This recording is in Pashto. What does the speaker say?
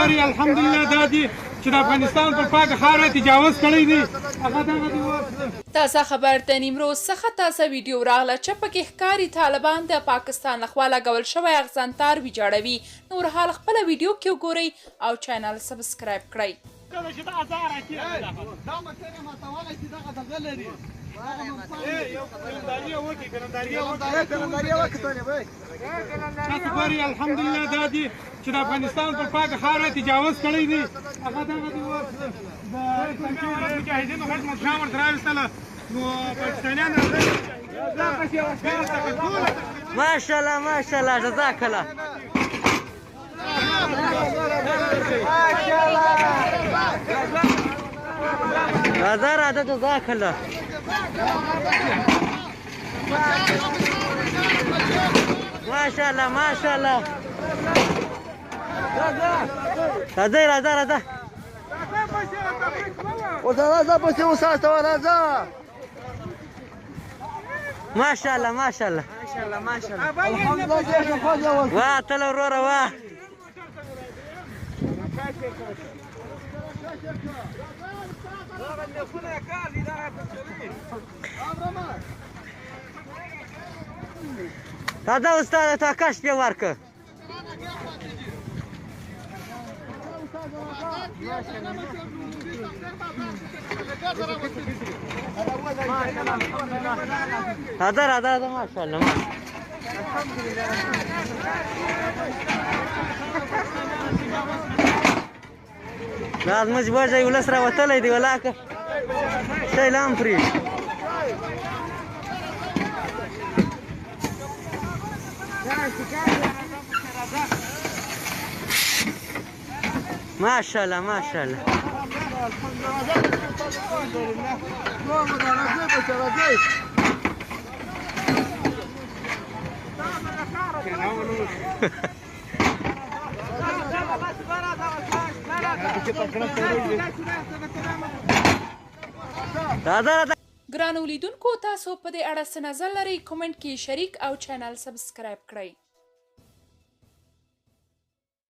ګوري الحمدلله دا دي چې د افغانستان پر پاکه خاوره تجاوز کړی دی هغه دغه دی تازه خبر د نیمروز څخه تازه ویډیو راغله چې پکې ښکاري طالبان د پاکستان لخوا لګول شوی اغزنتار ویجاړوي. نور حال خپله ویډیو کې وګورئ او چینل سبسکرایب کړئ. کله چې دا ازار راکړي دا مکه ماتواله چې دغه دغه لري تاسو ګورئ الحمدلله دا دي چې د افغانستان پر پاکه خاوره تجاوز کړی دی هغه دغه دی اوس د مجاهدینو غټ مشران ورته راوستله نو پاکستانیان ماشاءالله ماشاءالله جزاک الله راځه راځه جزاک الله ماشاءالله ماشاءالله راځه راځه راځه راځه پسې وساته راځه ماشاءالله ماشاءالله الحمدلله واه تل وروره واه راځه استاده تا کشف یې ورکړه راځه راځه راځه ماشاءالله دا زموږ بوجه ولس راوتلی دی ولاکه شی لا هم پرېږدي ماشاءالله ماشاءالله ګرانو لیدونکو تاسو په دې اړه څه نظر لرئ کومنټ کې شریک او چینل سبسکرایب کړئ.